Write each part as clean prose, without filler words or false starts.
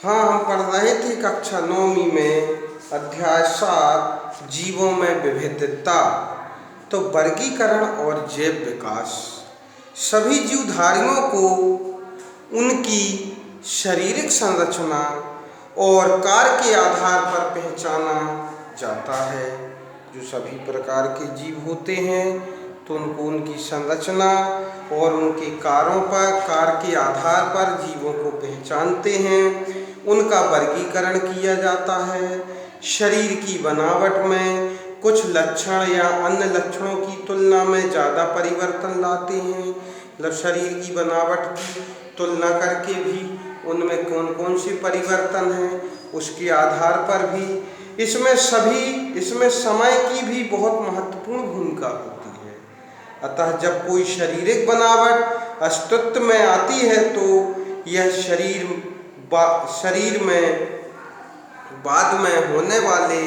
हाँ, हम पढ़ रहे थे कक्षा 9वीं में अध्याय 7 जीवों में विविधता। तो वर्गीकरण और जैव विकास सभी जीवधारियों को उनकी शारीरिक संरचना और कार्य के आधार पर पहचाना जाता है। जो सभी प्रकार के जीव होते हैं तो उनको उनकी संरचना और उनके कार्य के आधार पर जीवों को पहचानते हैं, उनका वर्गीकरण किया जाता है। शरीर की बनावट में कुछ लक्षण या अन्य लक्षणों की तुलना में ज़्यादा परिवर्तन लाते हैं। मतलब शरीर की बनावट की तुलना करके भी उनमें कौन कौन से परिवर्तन हैं उसके आधार पर भी इसमें समय की भी बहुत महत्वपूर्ण भूमिका होती है। अतः जब कोई शारीरिक बनावट अस्तित्व में आती है तो यह शरीर में बाद में होने वाले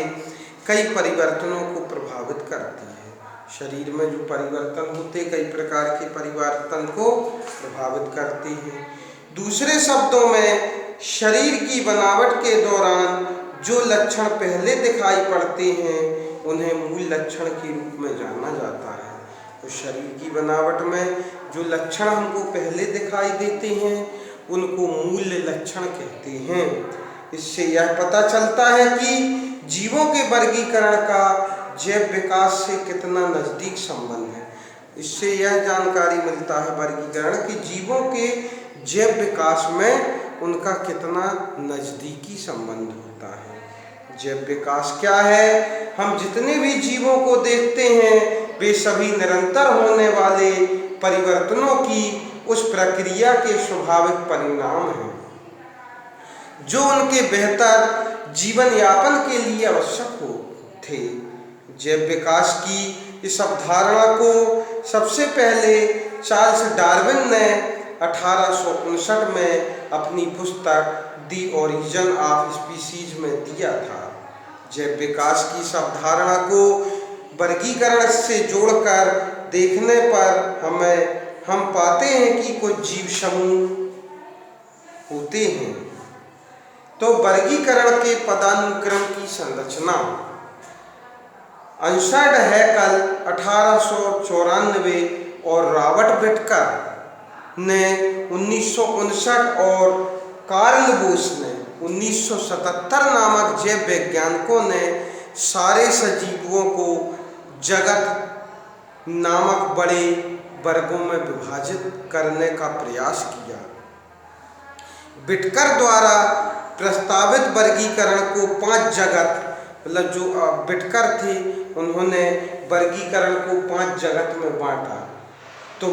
कई परिवर्तनों को प्रभावित करती है। शरीर में जो परिवर्तन होते कई प्रकार के परिवर्तन को प्रभावित करते हैं। दूसरे शब्दों में शरीर की बनावट के दौरान जो लक्षण पहले दिखाई पड़ते हैं उन्हें मूल लक्षण के रूप में जाना जाता है। तो शरीर की बनावट में जो लक्षण हमको पहले दिखाई देते हैं उनको मूल लक्षण कहते हैं। इससे यह पता चलता है कि जीवों के वर्गीकरण का जैव विकास से कितना नज़दीक संबंध है। इससे यह जानकारी मिलता है वर्गीकरण कि जीवों के जैव विकास में उनका कितना नज़दीकी संबंध होता है। जैव विकास क्या है? हम जितने भी जीवों को देखते हैं वे सभी निरंतर होने वाले परिवर्तनों की उस प्रक्रिया के स्वाभाविक परिणाम हैं जो उनके बेहतर जीवन यापन के लिए आवश्यक हो थे। जैव विकास की इस अवधारणा को सबसे पहले चार्ल्स डार्विन ने 1859 में अपनी पुस्तक द ओरिजिन ऑफ स्पीशीज में दिया था। जैव विकास की इस अवधारणा को वर्गीकरण से जोड़कर देखने पर हम पाते हैं कि कुछ जीव समूह होते हैं। तो वर्गीकरण के पदानुक्रम की संरचना अर्नस्ट हैकल 1894 और रॉबर्ट विटकर ने 1959 और कार्ल बोस ने 1977 नामक जैव वैज्ञानिकों ने सारे सजीवों को जगत नामक बड़े वर्गों में विभाजित करने का प्रयास किया। विटकर द्वारा प्रस्तावित वर्गीकरण को 5 जगत मतलब जो विटकर थे उन्होंने वर्गीकरण को 5 जगत में बांटा। तो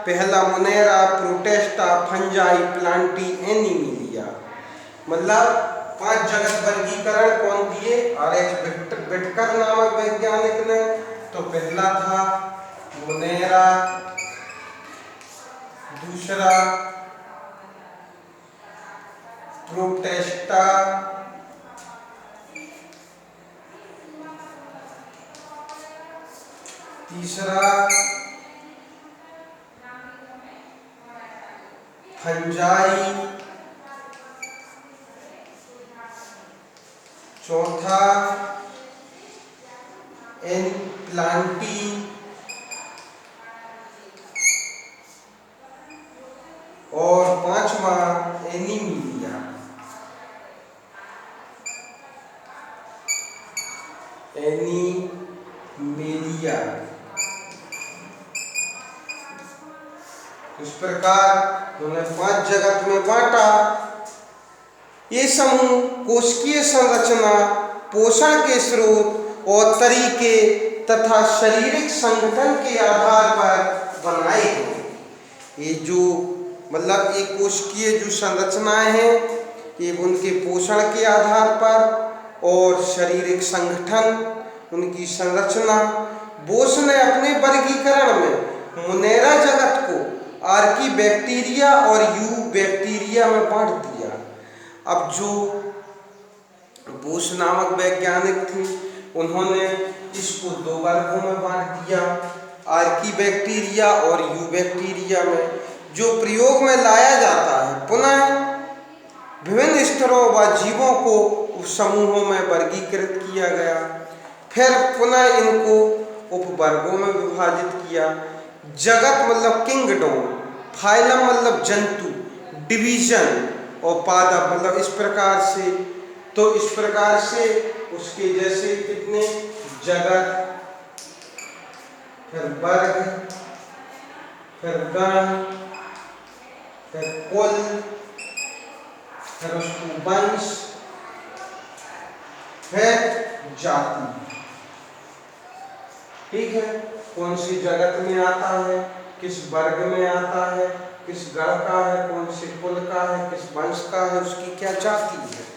पहला मुनेरा, प्रोटेस्टा, फंजाई, प्लांटी, एनिमिलिया, मतलब 5 जगत वर्गीकरण कौन दिए? आर.एच. विटकर नामक वैज्ञानिक ने। तो पहला था मुनेरा, दूसरा प्रोटेस्टा, तीसरा फंजाई, चौथा प्लांटी, और 5वां एनिमिलिया। इस प्रकार उन्होंने 5 जगत में बांटा। ये समूह कोशिकीय संरचना, पोषण के स्रोत और तरीके तथा शारीरिक संगठन के आधार पर बनाए गए। ये जो मतलब एक कोशिकीय जो संरचनाएं हैं ये उनके पोषण के आधार पर और शारीरिक संगठन उनकी संरचना। बोस ने अपने वर्गीकरण में मुनेरा जगत को आर्की बैक्टीरिया और यू बैक्टीरिया में बांट दिया। अब जो बोस नामक वैज्ञानिक थे उन्होंने इसको 2 वर्गों में बांट दिया, आर्की बैक्टीरिया और यू बैक्टीरिया में। जो प्रयोग में लाया जाता है पुनः विभिन्न स्तरों व जीवों को समूहों में वर्गीकृत किया गया। फिर पुनः इनको उपवर्गों में विभाजित किया। जगत मतलब किंगडम, फाइलम मतलब जंतु, डिवीजन और पादप मतलब इस प्रकार से। तो इस प्रकार से उसके जैसे कितने जगत, फिर वर्ग, फिर गण, फिर कुल, फिर उसको वंश, फिर जाति। ठीक है, कौन सी जगत में आता है, किस वर्ग में आता है, किस गण का है, कौन से कुल का है, किस वंश का है, उसकी क्या जाति है।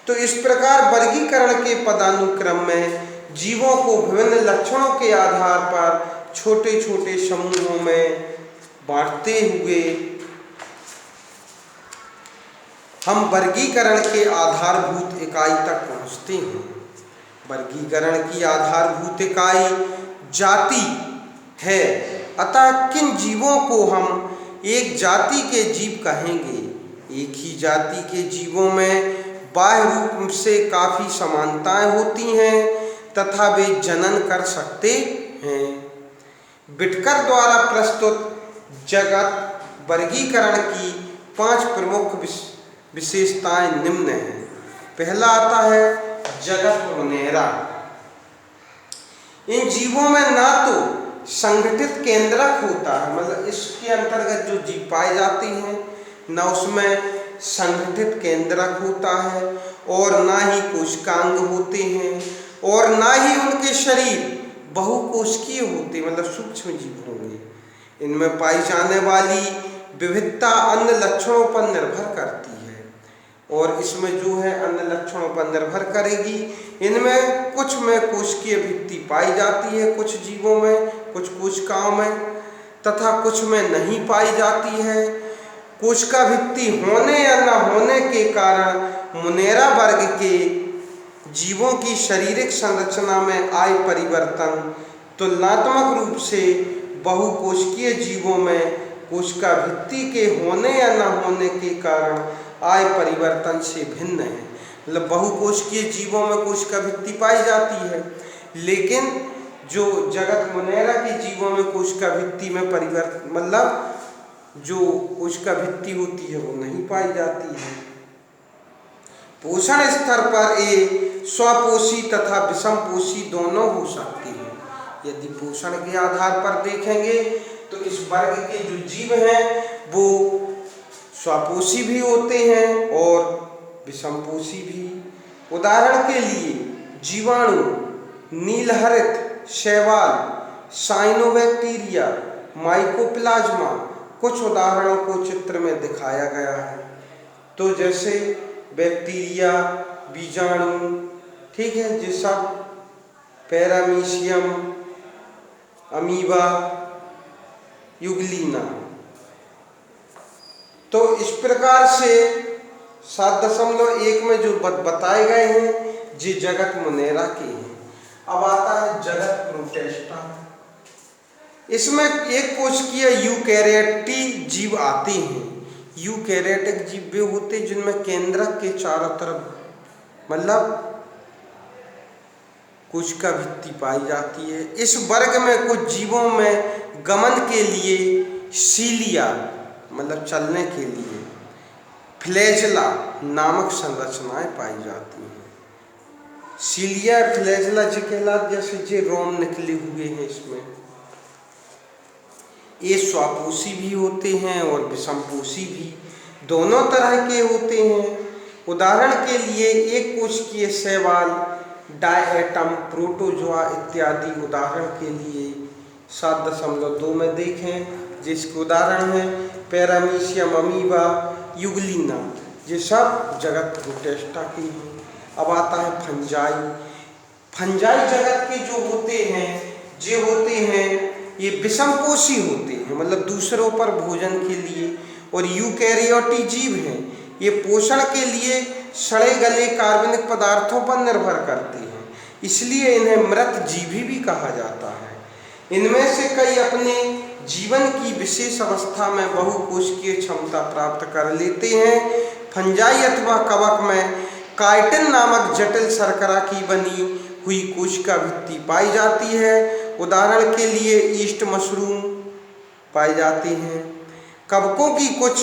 तो इस प्रकार वर्गीकरण के पदानुक्रम में जीवों को विभिन्न लक्षणों के आधार पर छोटे छोटे समूहों में बांटते हुए हम वर्गीकरण के आधारभूत इकाई तक पहुंचते हैं। वर्गीकरण की आधारभूत इकाई जाति है। अतः किन जीवों को हम एक जाति के जीव कहेंगे? एक ही जाति के जीवों में बाह्य रूप से काफी समानताएं होती हैं तथा वे जनन कर सकते हैं। बिटकर द्वारा प्रस्तुत जगत वर्गीकरण की 5 प्रमुख विशेषताएं निम्न हैं। पहला आता है जगत मुनेरा। इन जीवों में ना तो संगठित केंद्रक होता है, मतलब इसके अंतर्गत जो जीव पाए जाते हैं न उसमें संगठित केंद्रक होता है और ना ही कोशिकांग होते हैं और ना ही उनके शरीर बहुकोशिकीय होते, मतलब सूक्ष्म जीव होंगे। इनमें पाई जाने वाली विविधता अन्य लक्षणों पर निर्भर करती है और इसमें जो है अन्य लक्षणों पर निर्भर करेगी। इनमें कुछ में कोशिकीय भित्ति पाई जाती है, कुछ जीवों में, कुछ कोशिकाओं में, तथा कुछ में नहीं पाई जाती है। कोशिका भित्ति होने या न होने के कारण मुनेरा वर्ग के जीवों की शारीरिक संरचना में आए परिवर्तन तुलनात्मक रूप से बहुकोशिकीय जीवों में कोशिका भित्ति के होने या न होने के कारण आय परिवर्तन से भिन्न है। मतलब बहुकोशिकीय जीवों में कोशिका भित्ति पाई जाती है, लेकिन जो जगत मुनेरा के जीवों में कोशिका भित्ति में परिवर्तन, मतलब जो कोशिका भित्ति होती है वो नहीं पाई जाती है। पोषण स्तर पर ये स्वपोषी तथा विषमपोषी दोनों हो सकती है। यदि पोषण के आधार पर देखेंगे तो इस वर्ग के जो जीव हैं वो स्वपोषी भी होते हैं और विषमपोषी भी। उदाहरण के लिए जीवाणु, नीलहरित, शैवाल, साइनोबैक्टीरिया, माइकोप्लाज्मा कुछ उदाहरणों को चित्र में दिखाया गया है। तो जैसे बैक्टीरिया, बीजाणु, ठीक है, ये सब पैरामीशियम, अमीबा, युगलीना। तो इस प्रकार से 7.1 में जो बताए गए हैं ये जगत मुनेरा के हैं। अब आता है जगत प्रोटेस्टा। इसमें एक कोशिकीय यूकैरियोटिक जीव आते हैं। यूकैरियोटिक जीव वे होते हैं जिनमें केंद्रक के चारों तरफ मतलब कोशिका भित्ति पाई जाती है। इस वर्ग में कुछ जीवों में गमन के लिए सीलिया मतलब चलने के लिए फ्लैजेला नामक संरचनाएं पाई जाती हैं। सीलिया फ्लैजेला जो कहलाते जैसे जे रोम निकले हुए हैं इसमें। ये स्वपोषी भी होते हैं और विषमपोषी भी, दोनों तरह के होते हैं। उदाहरण के लिए एक कोशिकीय शैवाल, डायएटम, प्रोटोजोआ इत्यादि उदाहरण के लिए 7.2 में देखें जिसके उदाहरण हैं पैरामीशियम, अमीबा, युगलीना, ये सब जगत प्रोटेस्टा के हैं। अब आता है फंजाई। फंजाई जगत के जो होते हैं ये होते हैं ये विषमपोषी होते हैं, मतलब दूसरों पर भोजन के लिए, और यूकैरियोटिक जीव हैं। ये पोषण के लिए सड़े गले कार्बनिक पदार्थों पर निर्भर करते हैं, इसलिए इन्हें मृत जीवी भी कहा जाता है। इनमें से कई अपने जीवन की विशेष अवस्था में बहुकोशिकीय क्षमता प्राप्त कर लेते हैं, फंजाई अथवा कवक में काइटिन नामक जटिल शर्करा की बनी हुई कोशिका भित्ति पाई जाती है। उदाहरण के लिए ईस्ट मशरूम पाई जाती हैं। कवकों की कुछ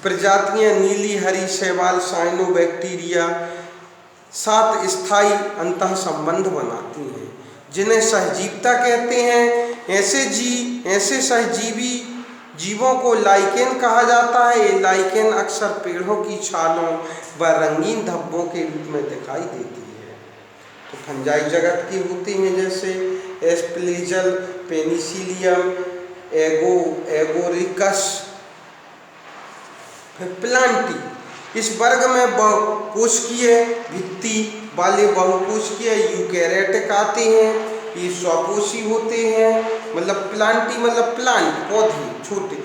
प्रजातियां नीली हरी शैवाल साइनोबैक्टीरिया साथ स्थायी अंतः संबंध बनाती हैं, जिन्हें सहजीवता कहते हैं। ऐसे सहजीवी जीवों को लाइकेन कहा जाता है। ये लाइकेन अक्सर पेड़ों की छालों व रंगीन धब्बों के रूप में दिखाई देती है। तो फंजाई जगत की होती हैं जैसे एस्पलेजल, पेनिसिलियम, एगोरिकस, प्लांटी। इस वर्ग में बहुकोशिकीय भित्ति वाले बहुकोशिकीय यूकेरियोटिक आते हैं। ये स्वकोशी होते हैं, मतलब प्लांटी मतलब प्लांट, पौधे छोटे।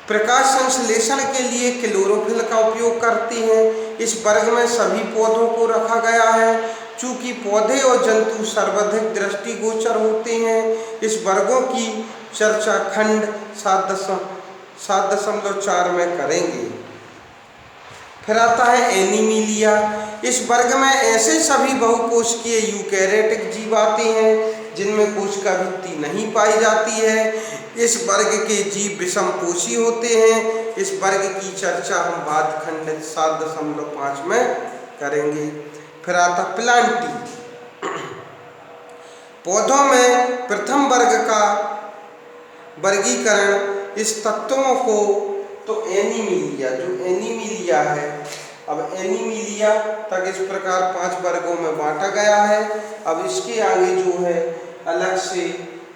प्रकाश संश्लेषण के लिए क्लोरोफिल का उपयोग करते हैं। इस वर्ग में सभी पौधों को रखा गया है। चूंकि पौधे और जंतु सर्वाधिक दृष्टिगोचर होते हैं, इस वर्गों की चर्चा खंड 7.4 में करेंगे। फिर आता है एनीमिलिया। इस वर्ग में ऐसे सभी बहुकोशिकीय यूकेरियोटिक जीव आते हैं जिनमें कोशिका भित्ति नहीं पाई जाती है। इस वर्ग के जीव विषमपोषी होते हैं। इस वर्ग की चर्चा हम बाद खंड 7.5 में करेंगे। फिर आता प्लांटी। पौधों में प्रथम वर्ग का वर्गीकरण इस तत्वों को तो एनीमिलिया, जो एनीमिलिया है, अब एनीमिलिया तक इस प्रकार 5 वर्गों में बांटा गया है। अब इसके आगे जो है अलग से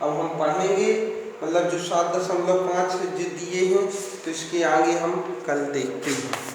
अब हम पढ़ेंगे, मतलब जो 7.5 दिए हैं तो इसके आगे हम कल देखते हैं।